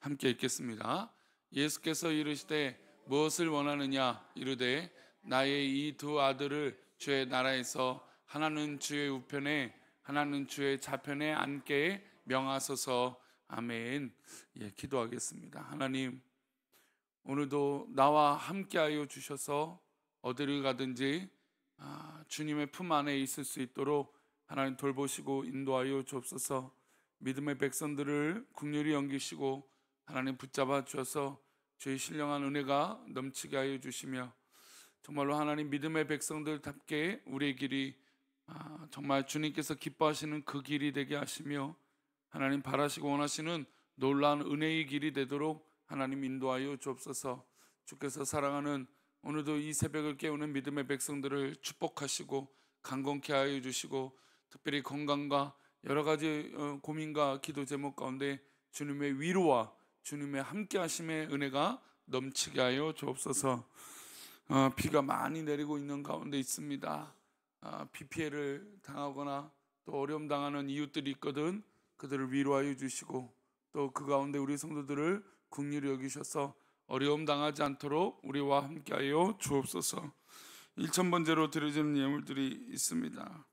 함께 읽겠습니다. 예수께서 이르시되 무엇을 원하느냐 이르되 나의 이 두 아들을 주의 나라에서 하나는 주의 우편에 하나는 주의 좌편에 앉게 명하소서. 아멘. 기도하겠습니다. 하나님, 오늘도 나와 함께하여 주셔서 어디를 가든지 주님의 품 안에 있을 수 있도록 하나님 돌보시고 인도하여 주옵소서. 믿음의 백성들을 긍휼히 여기시고 하나님 붙잡아 주셔서 주의 신령한 은혜가 넘치게 하여 주시며, 정말로 하나님 믿음의 백성들답게 우리의 길이 정말 주님께서 기뻐하시는 그 길이 되게 하시며, 하나님 바라시고 원하시는 놀라운 은혜의 길이 되도록 하나님 인도하여 주옵소서. 주께서 사랑하는 오늘도 이 새벽을 깨우는 믿음의 백성들을 축복하시고 강건케 하여 주시고, 특별히 건강과 여러 가지 고민과 기도 제목 가운데 주님의 위로와 주님의 함께 하심의 은혜가 넘치게 하여 주옵소서. 비가 많이 내리고 있는 가운데 있습니다. 비 피해를 당하거나 또 어려움 당하는 이웃들이 있거든. 그들을 위로하여 주시고 또 그 가운데 우리 성도들을 긍휼히 여기셔서 어려움 당하지 않도록 우리와 함께하여 주옵소서. 1,000번째로 드려지는 예물들이 있습니다.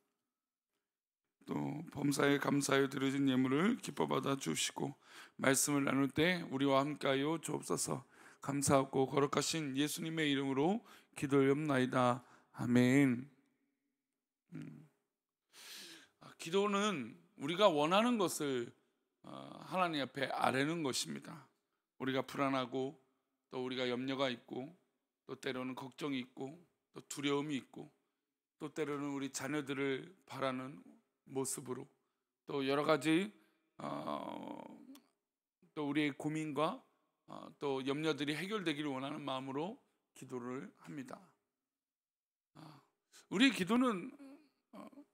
또 범사에 감사하여 드려진 예물을 기뻐 받아 주시고 말씀을 나눌 때 우리와 함께하여 주옵소서. 감사하고 거룩하신 예수님의 이름으로 기도하옵나이다. 아멘. 기도는 우리가 원하는 것을 하나님 앞에 아뢰는 것입니다. 우리가 불안하고 또 우리가 염려가 있고 또 때로는 걱정이 있고 또 두려움이 있고 또 때로는 우리 자녀들을 바라는 모습으로 또 여러 가지 또 우리의 고민과 또 염려들이 해결되기를 원하는 마음으로 기도를 합니다. 우리의 기도는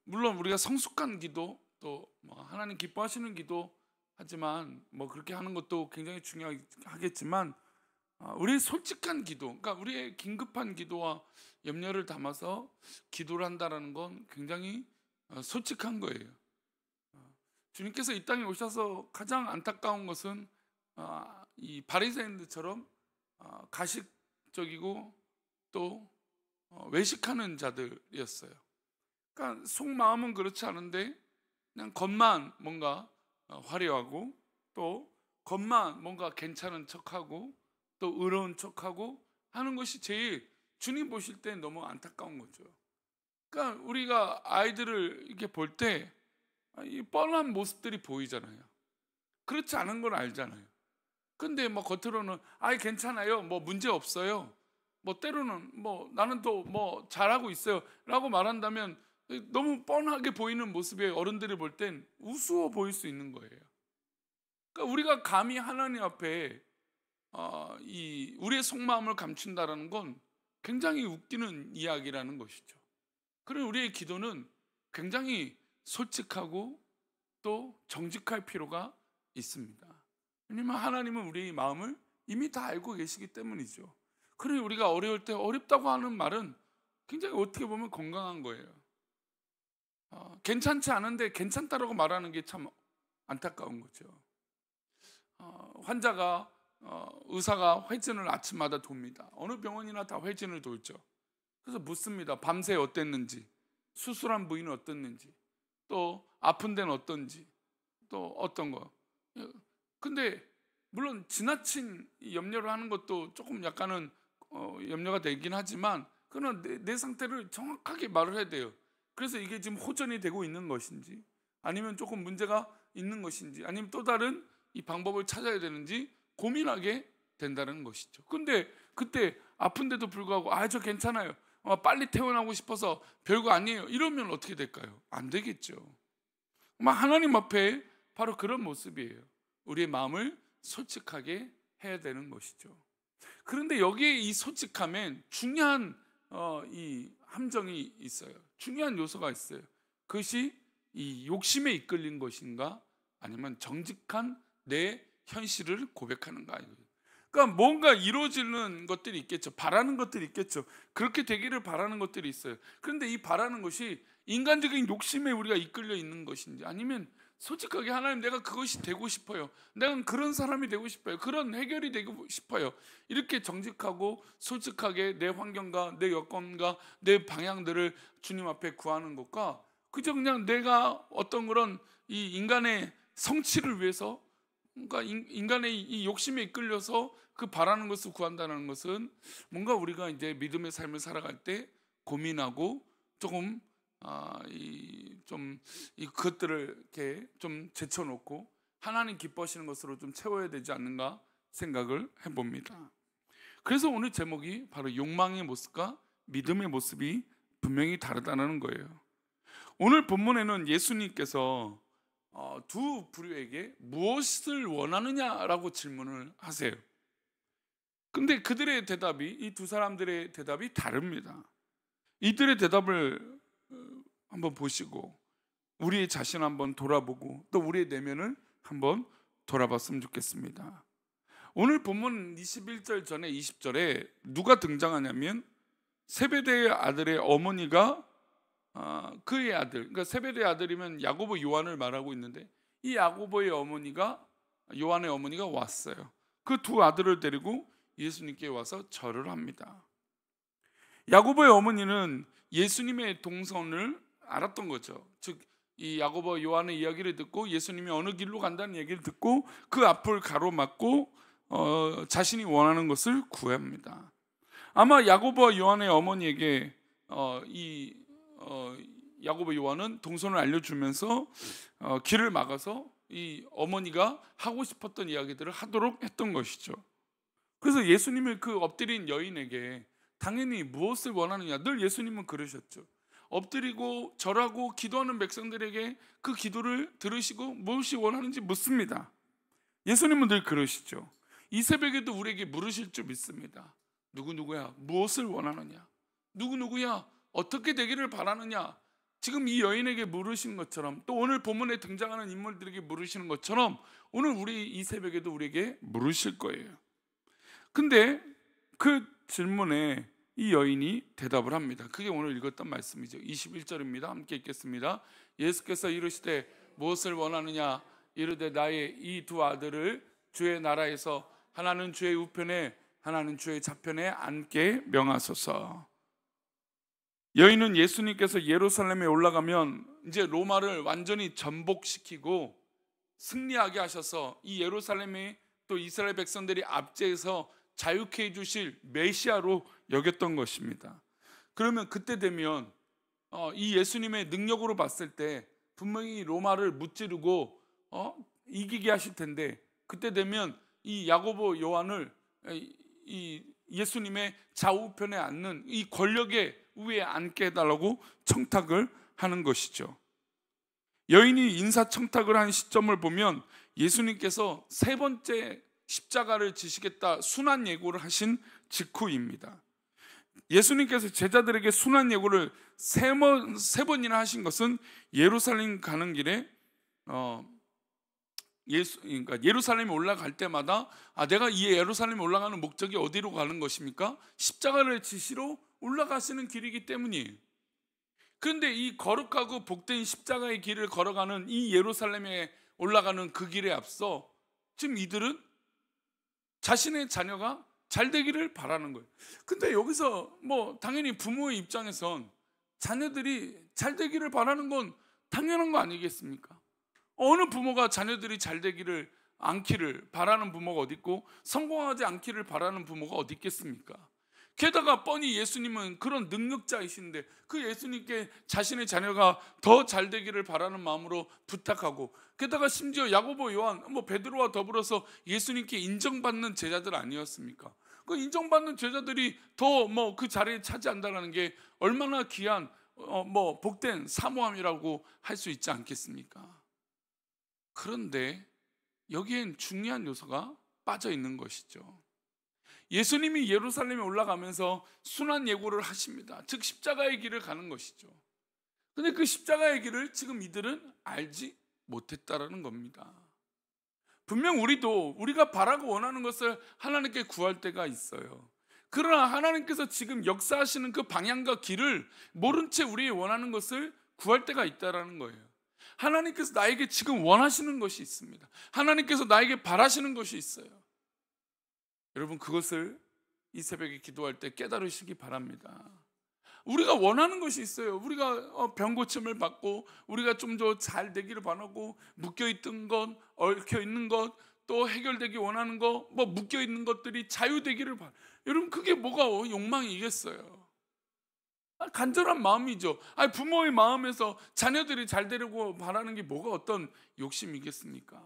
물론 우리가 성숙한 기도 또 하나님 기뻐하시는 기도 하지만 그렇게 하는 것도 굉장히 중요하겠지만 우리의 솔직한 기도, 그러니까 우리의 긴급한 기도와 염려를 담아서 기도를 한다는 건 굉장히 솔직한 거예요. 주님께서 이 땅에 오셔서 가장 안타까운 것은 이 바리새인들처럼 가식적이고 또 외식하는 자들이었어요. 그러니까 속마음은 그렇지 않은데 그냥 겉만 뭔가 화려하고 또 겉만 뭔가 괜찮은 척하고 또 의로운 척하고 하는 것이 제일 주님 보실 때 너무 안타까운 거죠. 그러니까 우리가 아이들을 이렇게 볼 때 이 뻔한 모습들이 보이잖아요. 그렇지 않은 걸 알잖아요. 근데 겉으로는 아이 괜찮아요, 문제 없어요, 때로는 나는 또 잘하고 있어요 라고 말한다면 너무 뻔하게 보이는 모습의 어른들이 볼 땐 우스워 보일 수 있는 거예요. 그러니까 우리가 감히 하나님 앞에 우리의 속마음을 감춘다는 건 굉장히 웃기는 이야기라는 것이죠. 그래서 우리의 기도는 굉장히 솔직하고 또 정직할 필요가 있습니다. 왜냐하면 하나님은 우리의 마음을 이미 다 알고 계시기 때문이죠. 그래서 우리가 어려울 때 어렵다고 하는 말은 굉장히 어떻게 보면 건강한 거예요. 괜찮지 않은데 괜찮다라고 말하는 게 참 안타까운 거죠. 환자가 의사가 회진을 아침마다 돕니다. 어느 병원이나 다 회진을 돌죠. 그래서 묻습니다. 밤새 어땠는지, 수술한 부위는 어땠는지, 또 아픈 데는 어떤지, 또 어떤 거. 근데 물론 지나친 염려를 하는 것도 조금 약간은 염려가 되긴 하지만 그러나 내 상태를 정확하게 말을 해야 돼요. 그래서 이게 지금 호전이 되고 있는 것인지 아니면 조금 문제가 있는 것인지 아니면 또 다른 이 방법을 찾아야 되는지 고민하게 된다는 것이죠. 근데 그때 아픈데도 불구하고 저 괜찮아요, 빨리 퇴원하고 싶어서 별거 아니에요 이러면 어떻게 될까요? 안 되겠죠. 하나님 앞에 바로 그런 모습이에요. 우리의 마음을 솔직하게 해야 되는 것이죠. 그런데 여기에 이 솔직함엔 중요한 이 함정이 있어요. 중요한 요소가 있어요. 그것이 이 욕심에 이끌린 것인가 아니면 정직한 내 현실을 고백하는가. 그러니까 뭔가 이루어지는 것들이 있겠죠. 바라는 것들이 있겠죠. 그렇게 되기를 바라는 것들이 있어요. 그런데 이 바라는 것이 인간적인 욕심에 우리가 이끌려 있는 것인지 아니면 솔직하게 하나님 내가 그것이 되고 싶어요. 내가 그런 사람이 되고 싶어요. 그런 해결이 되고 싶어요. 이렇게 정직하고 솔직하게 내 환경과 내 여건과 내 방향들을 주님 앞에 구하는 것과 그저 그냥 내가 어떤 그런 이 인간의 성취를 위해서 그러니까 인간의 이 욕심에 이끌려서 그 바라는 것을 구한다는 것은 뭔가 우리가 이제 믿음의 삶을 살아갈 때 고민하고 조금 이 그것들을 이렇게 좀 제쳐놓고 하나님 기뻐하시는 것으로 좀 채워야 되지 않는가 생각을 해봅니다. 그래서 오늘 제목이 바로 욕망의 모습과 믿음의 모습이 분명히 다르다는 거예요. 오늘 본문에는 예수님께서 두 부류에게 무엇을 원하느냐라고 질문을 하세요. 근데 그들의 대답이, 이 두 사람들의 대답이 다릅니다. 이들의 대답을 한번 보시고 우리의 자신 한번 돌아보고 또 우리의 내면을 한번 돌아봤으면 좋겠습니다. 오늘 본문 21절 전에 20절에 누가 등장하냐면 세베대의 아들의 어머니가 그의 아들, 그러니까 세베대의 아들이면 야고보 요한을 말하고 있는데 이 야고보의 어머니가, 요한의 어머니가 왔어요. 그 두 아들을 데리고 예수님께 와서 절을 합니다. 야고보의 어머니는 예수님의 동선을 알았던 거죠. 즉 이 야고보 요한의 이야기를 듣고 예수님이 어느 길로 간다는 얘기를 듣고 그 앞을 가로막고 자신이 원하는 것을 구합니다. 아마 야고보와 요한의 어머니에게 야고보 요한은 동선을 알려주면서 길을 막아서 이 어머니가 하고 싶었던 이야기들을 하도록 했던 것이죠. 그래서 예수님을 그 엎드린 여인에게 당연히 무엇을 원하느냐, 늘 예수님은 그러셨죠. 엎드리고 절하고 기도하는 백성들에게 그 기도를 들으시고 무엇이 원하는지 묻습니다. 예수님은 늘 그러시죠. 이 새벽에도 우리에게 물으실 줄 믿습니다. 누구누구야, 무엇을 원하느냐, 누구누구야, 어떻게 되기를 바라느냐. 지금 이 여인에게 물으신 것처럼 또 오늘 본문에 등장하는 인물들에게 물으시는 것처럼 오늘 우리 이 새벽에도 우리에게 물으실 거예요. 근데 그 질문에 이 여인이 대답을 합니다. 그게 오늘 읽었던 말씀이죠. 21절입니다. 함께 읽겠습니다. 예수께서 이르시되 무엇을 원하느냐, 이르되 나의 이 두 아들을 주의 나라에서 하나는 주의 우편에 하나는 주의 좌편에 앉게 명하소서. 여인은 예수님께서 예루살렘에 올라가면 이제 로마를 완전히 전복시키고 승리하게 하셔서 이 예루살렘에 또 이스라엘 백성들이 압제해서 자유케 해주실 메시아로 여겼던 것입니다. 그러면 그때 되면 이 예수님의 능력으로 봤을 때 분명히 로마를 무찌르고 이기게 하실 텐데 그때 되면 이 야고보 요한을 이 예수님의 좌우편에 앉는 이 권력의 위에 앉게 해달라고 청탁을 하는 것이죠. 여인이 인사청탁을 한 시점을 보면 예수님께서 세 번째 십자가를 지시겠다 순환 예고를 하신 직후입니다. 예수님께서 제자들에게 순환 예고를 세 번이나 하신 것은 예루살렘 가는 길에 그러니까 예루살렘에 올라갈 때마다 내가 이 예루살렘에 올라가는 목적이 어디로 가는 것입니까? 십자가를 지시러 올라가시는 길이기 때문이에요. 그런데 이 거룩하고 복된 십자가의 길을 걸어가는 이 예루살렘에 올라가는 그 길에 앞서 지금 이들은 자신의 자녀가 잘 되기를 바라는 거예요. 근데 여기서 당연히 부모의 입장에선 자녀들이 잘 되기를 바라는 건 당연한 거 아니겠습니까? 어느 부모가 자녀들이 잘 되기를 않기를 바라는 부모가 어디 있고 성공하지 않기를 바라는 부모가 어디 있겠습니까? 게다가 뻔히 예수님은 그런 능력자이신데 그 예수님께 자신의 자녀가 더 잘 되기를 바라는 마음으로 부탁하고 게다가 심지어 야고보 요한 베드로와 더불어서 예수님께 인정받는 제자들 아니었습니까? 그 인정받는 제자들이 더 그 자리에 차지한다는 게 얼마나 귀한 복된 사모함이라고 할 수 있지 않겠습니까? 그런데 여기엔 중요한 요소가 빠져 있는 것이죠. 예수님이 예루살렘에 올라가면서 순환 예고를 하십니다. 즉 십자가의 길을 가는 것이죠. 근데 그 십자가의 길을 지금 이들은 알지 못했다라는 겁니다. 분명 우리가 바라고 원하는 것을 하나님께 구할 때가 있어요. 그러나 하나님께서 지금 역사하시는 그 방향과 길을 모른 채 우리의 원하는 것을 구할 때가 있다라는 거예요. 하나님께서 나에게 지금 원하시는 것이 있습니다. 하나님께서 나에게 바라시는 것이 있어요. 여러분, 그것을 이 새벽에 기도할 때 깨달으시기 바랍니다. 우리가 원하는 것이 있어요. 우리가 병 고침을 받고, 우리가 좀 더 잘 되기를 바라고, 묶여있던 것, 얽혀있는 것, 또 해결되기 원하는 것, 뭐 묶여있는 것들이 자유되기를 바라요. 여러분, 그게 뭐가 욕망이겠어요? 간절한 마음이죠. 부모의 마음에서 자녀들이 잘 되려고 바라는 게 뭐가 어떤 욕심이겠습니까?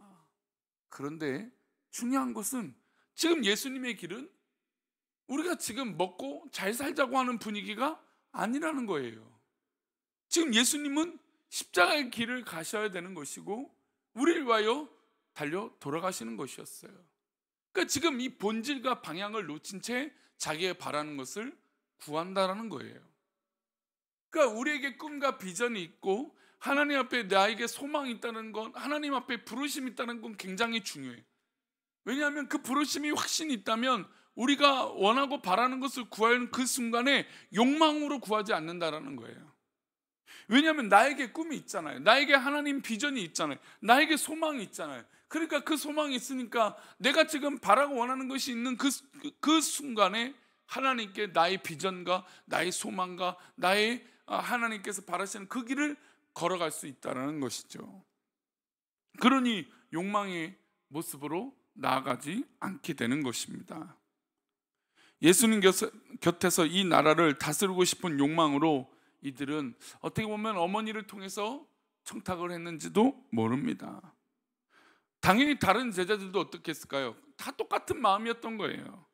그런데 중요한 것은 지금 예수님의 길은 우리가 지금 먹고 잘 살자고 하는 분위기가 아니라는 거예요. 지금 예수님은 십자가의 길을 가셔야 되는 것이고, 우리를 위하여 달려 돌아가시는 것이었어요. 그러니까 지금 이 본질과 방향을 놓친 채 자기의 바라는 것을 구한다라는 거예요. 그러니까 우리에게 꿈과 비전이 있고 하나님 앞에 나에게 소망이 있다는 건, 하나님 앞에 부르심이 있다는 건 굉장히 중요해요. 왜냐하면 그 부르심이 확신이 있다면 우리가 원하고 바라는 것을 구하는 그 순간에 욕망으로 구하지 않는다라는 거예요. 왜냐하면 나에게 꿈이 있잖아요. 나에게 하나님 비전이 있잖아요. 나에게 소망이 있잖아요. 그러니까 그 소망이 있으니까 내가 지금 바라고 원하는 것이 있는 그 순간에 하나님께 나의 비전과 나의 소망과 나의 하나님께서 바라시는 그 길을 걸어갈 수 있다는 것이죠. 그러니 욕망의 모습으로 나아가지 않게 되는 것입니다. 예수님 곁에서 이 나라를 다스리고 싶은 욕망으로 이들은 어떻게 보면 어머니를 통해서 청탁을 했는지도 모릅니다. 당연히 다른 제자들도 어떻게 했을까요? 다 똑같은 마음이었던 거예요.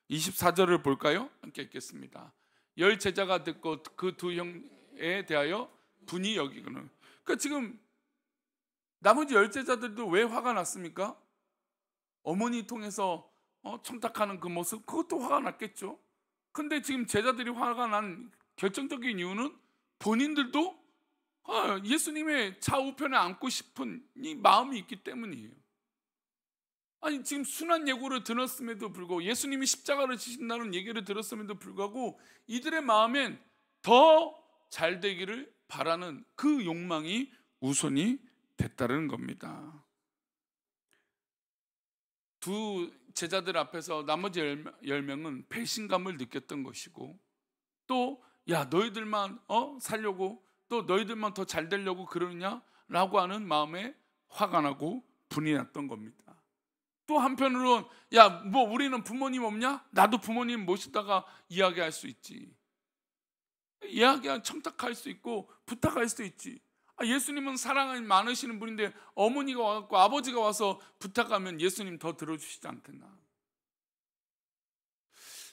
24절을 볼까요? 함께 읽겠습니다. 10 제자가 듣고 그 두 형에 대하여 분이 여기거늘. 그러니까 지금 나머지 10 제자들도 왜 화가 났습니까? 어머니 통해서 청탁하는 그 모습, 그것도 화가 났겠죠. 근데 지금 제자들이 화가 난 결정적인 이유는 본인들도 예수님의 좌우편에 앉고 싶은 이 마음이 있기 때문이에요. 아니, 지금 순한 예고를 들었음에도 불구하고, 예수님이 십자가를 지신다는 얘기를 들었음에도 불구하고 이들의 마음엔 더 잘 되기를 바라는 그 욕망이 우선이 됐다는 겁니다. 두 제자들 앞에서 나머지 10명은 배신감을 느꼈던 것이고, 또 야, 너희들만 살려고, 또 너희들만 더 잘 되려고 그러느냐 라고 하는 마음에 화가 나고 분이 났던 겁니다. 또 한편으로는 야, 뭐 우리는 부모님 없냐? 나도 부모님 모시다가 이야기할 수 있지. 이야기한 청탁할 수 있고 부탁할 수도 있지. 예수님은 사랑이 많으시는 분인데 어머니가 와서, 아버지가 와서 부탁하면 예수님 더 들어주시지 않겠나.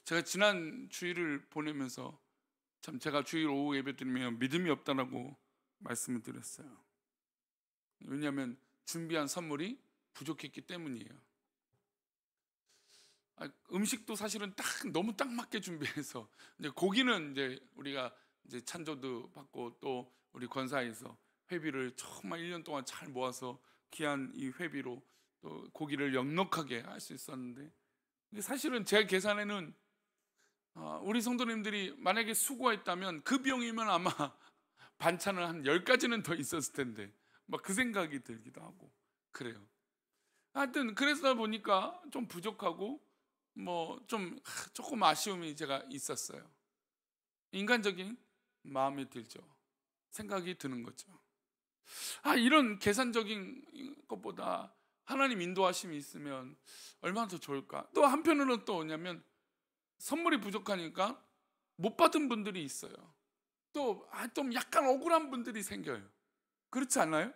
제가 지난 주일을 보내면서 참, 제가 주일 오후 예배 드리면 믿음이 없다라고 말씀을 드렸어요. 왜냐하면 준비한 선물이 부족했기 때문이에요. 음식도 사실은 너무 딱 맞게 준비해서, 이제 고기는 이제 우리가 이제 찬조도 받고, 또 우리 권사에서 회비를 정말 1년 동안 잘 모아서 귀한 이 회비로 또 고기를 넉넉하게 할 수 있었는데, 사실은 제 계산에는 우리 성도님들이 만약에 수고했다면 그 비용이면 아마 반찬을 한 10가지는 더 있었을 텐데, 막 그 생각이 들기도 하고 그래요. 하여튼 그래서 보니까 좀 부족하고 뭐 좀 조금 아쉬움이 제가 있었어요. 인간적인 마음이 들죠. 생각이 드는 거죠. 이런 계산적인 것보다 하나님 인도하심이 있으면 얼마나 더 좋을까. 또 한편으로는 또 뭐냐면, 선물이 부족하니까 못 받은 분들이 있어요. 또 좀 약간 억울한 분들이 생겨요. 그렇지 않나요?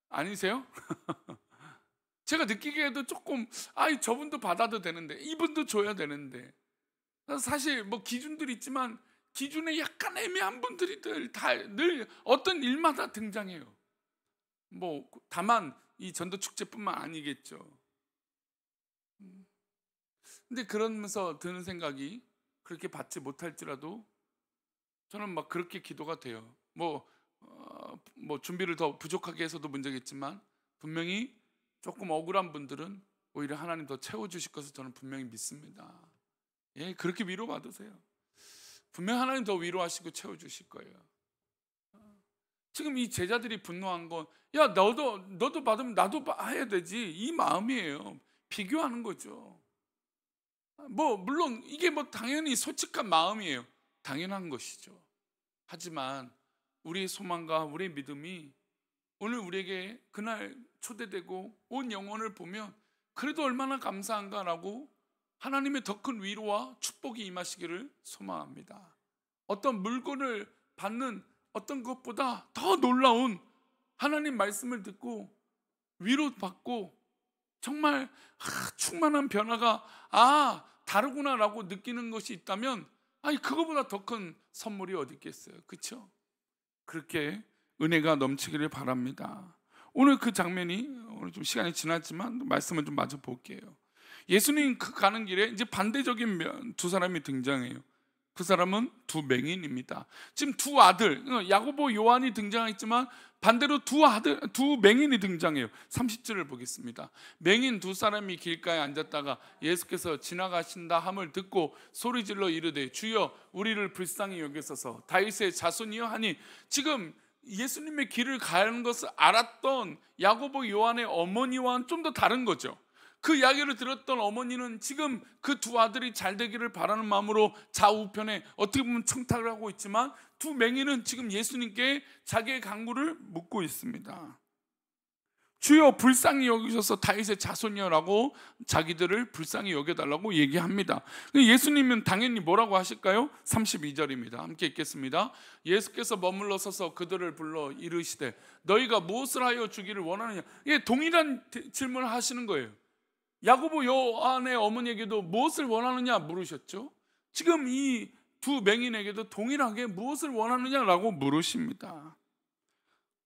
아니세요? 제가 느끼기에도 조금 저분도 받아도 되는데, 이분도 줘야 되는데, 사실 뭐 기준들이 있지만 기준에 약간 애매한 분들이 늘 어떤 일마다 등장해요. 뭐 다만 이 전도축제뿐만 아니겠죠. 근데 그러면서 드는 생각이, 그렇게 받지 못할지라도 저는 막 그렇게 기도가 돼요. 뭐 준비를 더 부족하게 해서도 문제겠지만, 분명히 조금 억울한 분들은 오히려 하나님 더 채워주실 것을 저는 분명히 믿습니다. 예, 그렇게 위로받으세요. 분명 하나님 더 위로하시고 채워주실 거예요. 지금 이 제자들이 분노한 건, 야, 너도 받으면 나도 해야 되지, 이 마음이에요. 비교하는 거죠. 물론 이게 당연히 솔직한 마음이에요. 당연한 것이죠. 하지만 우리의 소망과 우리의 믿음이 오늘 우리에게 그날 초대되고 온 영혼을 보면 그래도 얼마나 감사한가라고 하나님의 더 큰 위로와 축복이 임하시기를 소망합니다. 어떤 물건을 받는 어떤 것보다 더 놀라운 하나님 말씀을 듣고 위로받고 정말 충만한 변화가 다르구나라고 느끼는 것이 있다면, 그거보다 더 큰 선물이 어디 있겠어요. 그렇죠? 그렇게 은혜가 넘치기를 바랍니다. 오늘 그 장면이, 오늘 좀 시간이 지났지만 말씀을 좀 마저 볼게요. 예수님 가는 길에 이제 반대적인 두 사람이 등장해요. 그 사람은 두 맹인입니다. 지금 두 아들, 야고보, 요한이 등장했지만 반대로 두 맹인이 등장해요. 30절을 보겠습니다. 맹인 두 사람이 길가에 앉았다가 예수께서 지나가신다 함을 듣고 소리질러 이르되 주여 우리를 불쌍히 여기소서 다윗의 자손이여 하니, 지금 예수님의 길을 가는 것을 알았던 야고보, 요한의 어머니와는 좀 더 다른 거죠. 그 이야기를 들었던 어머니는 지금 그 두 아들이 잘 되기를 바라는 마음으로 좌우편에 어떻게 보면 청탁을 하고 있지만, 두 맹인은 지금 예수님께 자기의 간구를 묻고 있습니다. 주여 불쌍히 여기셔서 다윗의 자손이여라고 자기들을 불쌍히 여겨달라고 얘기합니다. 예수님은 당연히 뭐라고 하실까요? 32절입니다. 함께 읽겠습니다. 예수께서 머물러 서서 그들을 불러 이르시되 너희가 무엇을 하여 주기를 원하느냐. 동일한 질문을 하시는 거예요. 야고보, 요한의 어머니에게도 무엇을 원하느냐 물으셨죠. 지금 이 두 맹인에게도 동일하게 무엇을 원하느냐라고 물으십니다.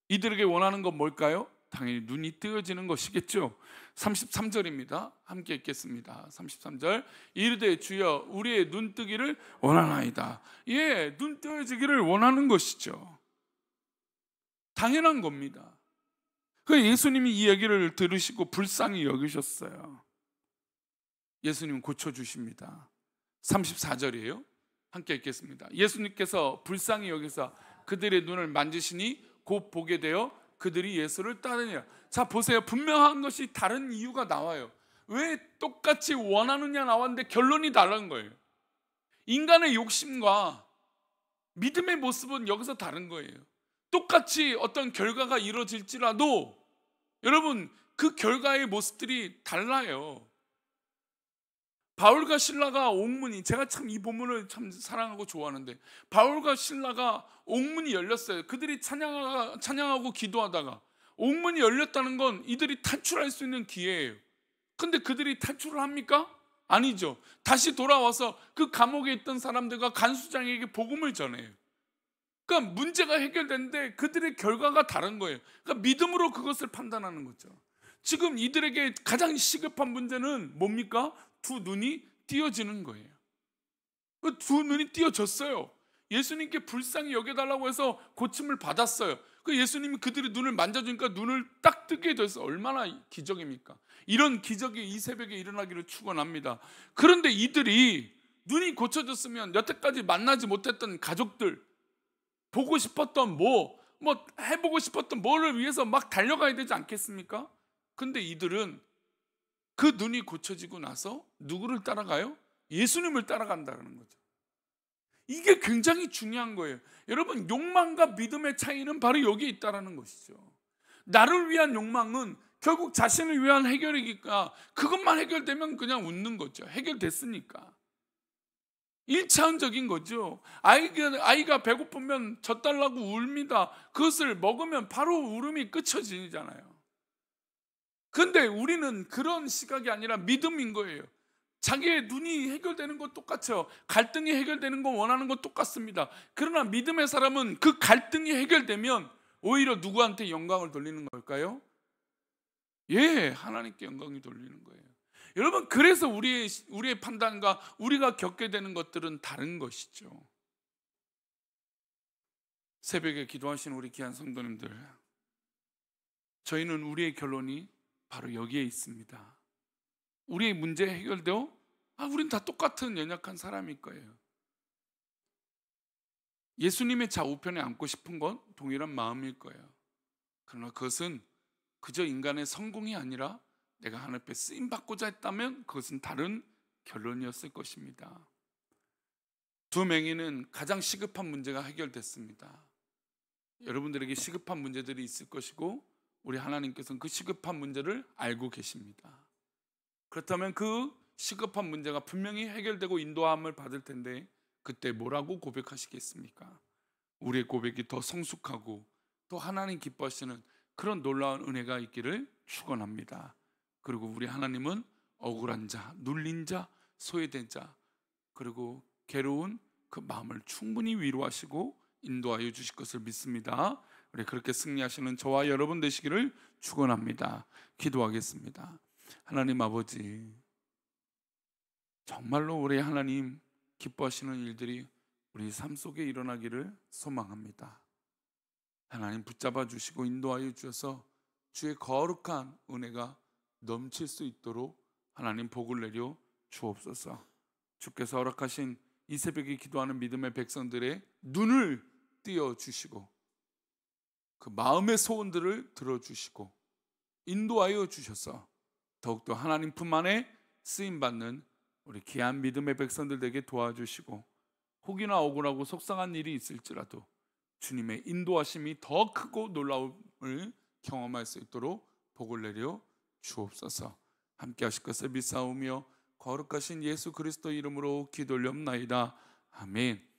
이들에게 원하는 건 뭘까요? 당연히 눈이 뜨여지는 것이겠죠. 33절입니다. 함께 읽겠습니다. 33절. 이르되 주여 우리의 눈 뜨기를 원하나이다. 눈 뜨여지기를 원하는 것이죠. 당연한 겁니다. 예수님이 이 얘기를 들으시고 불쌍히 여기셨어요. 예수님 고쳐주십니다. 34절이에요. 함께 읽겠습니다. 예수님께서 불쌍히 여기사 그들의 눈을 만지시니 곧 보게 되어 그들이 예수를 따르니라. 자, 보세요. 분명한 것이 다른 이유가 나와요. 왜 똑같이 원하느냐 나왔는데 결론이 다른 거예요. 인간의 욕심과 믿음의 모습은 여기서 다른 거예요. 똑같이 어떤 결과가 이루어질지라도 여러분 그 결과의 모습들이 달라요. 바울과 실라가 옥문이, 제가 참 이 본문을 참 사랑하고 좋아하는데, 바울과 실라가 옥문이 열렸어요. 그들이 찬양하고 기도하다가 옥문이 열렸다는 건 이들이 탈출할 수 있는 기회예요. 근데 그들이 탈출을 합니까? 아니죠. 다시 돌아와서 그 감옥에 있던 사람들과 간수장에게 복음을 전해요. 그러니까 문제가 해결되는데 그들의 결과가 다른 거예요. 그러니까 믿음으로 그것을 판단하는 거죠. 지금 이들에게 가장 시급한 문제는 뭡니까? 두 눈이 띄어지는 거예요. 그 두 눈이 띄어졌어요. 예수님께 불쌍히 여겨달라고 해서 고침을 받았어요. 그 예수님이 그들의 눈을 만져주니까 눈을 딱 뜨게 돼서 얼마나 기적입니까? 이런 기적이 이 새벽에 일어나기를 축원합니다. 그런데 이들이 눈이 고쳐졌으면 여태까지 만나지 못했던 가족들, 보고 싶었던 해보고 싶었던 뭐를 위해서 막 달려가야 되지 않겠습니까? 근데 이들은 그 눈이 고쳐지고 나서 누구를 따라가요? 예수님을 따라간다는 거죠. 이게 굉장히 중요한 거예요. 여러분, 욕망과 믿음의 차이는 바로 여기에 있다는 것이죠. 나를 위한 욕망은 결국 자신을 위한 해결이니까 그것만 해결되면 그냥 웃는 거죠. 해결됐으니까. 1차원적인 거죠. 아이가 배고프면 젖달라고 울입니다. 그것을 먹으면 바로 울음이 끝쳐지잖아요. 근데 우리는 그런 시각이 아니라 믿음인 거예요. 자기의 눈이 해결되는 것 똑같죠. 갈등이 해결되는 거 원하는 것 똑같습니다. 그러나 믿음의 사람은 그 갈등이 해결되면 오히려 누구한테 영광을 돌리는 걸까요? 하나님께 영광이 돌리는 거예요. 여러분, 그래서 우리의 판단과 우리가 겪게 되는 것들은 다른 것이죠. 새벽에 기도하시는 우리 귀한 성도님들, 저희는 우리의 결론이 바로 여기에 있습니다. 우리의 문제 해결되어 우린 다 똑같은 연약한 사람일 거예요. 예수님의 좌우편에 앉고 싶은 건 동일한 마음일 거예요. 그러나 그것은 그저 인간의 성공이 아니라 내가 하나님 앞에 쓰임 받고자 했다면 그것은 다른 결론이었을 것입니다. 두 맹인은 가장 시급한 문제가 해결됐습니다. 여러분들에게 시급한 문제들이 있을 것이고 우리 하나님께서는 그 시급한 문제를 알고 계십니다. 그렇다면 그 시급한 문제가 분명히 해결되고 인도함을 받을 텐데 그때 뭐라고 고백하시겠습니까? 우리의 고백이 더 성숙하고 또 하나님 기뻐하시는 그런 놀라운 은혜가 있기를 축원합니다. 그리고 우리 하나님은 억울한 자, 눌린 자, 소외된 자, 그리고 괴로운 그 마음을 충분히 위로하시고 인도하여 주실 것을 믿습니다. 우리 그렇게 승리하시는 저와 여러분 되시기를 축원합니다. 기도하겠습니다. 하나님 아버지, 정말로 우리 하나님 기뻐하시는 일들이 우리 삶 속에 일어나기를 소망합니다. 하나님 붙잡아 주시고 인도하여 주셔서 주의 거룩한 은혜가 넘칠 수 있도록 하나님 복을 내려 주옵소서. 주께서 허락하신 이 새벽에 기도하는 믿음의 백성들의 눈을 띄어 주시고 그 마음의 소원들을 들어주시고 인도하여 주셔서 더욱더 하나님 품 안에 쓰임받는 우리 귀한 믿음의 백성들 되게 도와주시고 혹이나 억울하고 속상한 일이 있을지라도 주님의 인도하심이 더 크고 놀라움을 경험할 수 있도록 복을 내려 주옵소서. 함께 하실 것을 믿사오며 거룩하신 예수 그리스도 이름으로 기도 올려옵나이다. 아멘.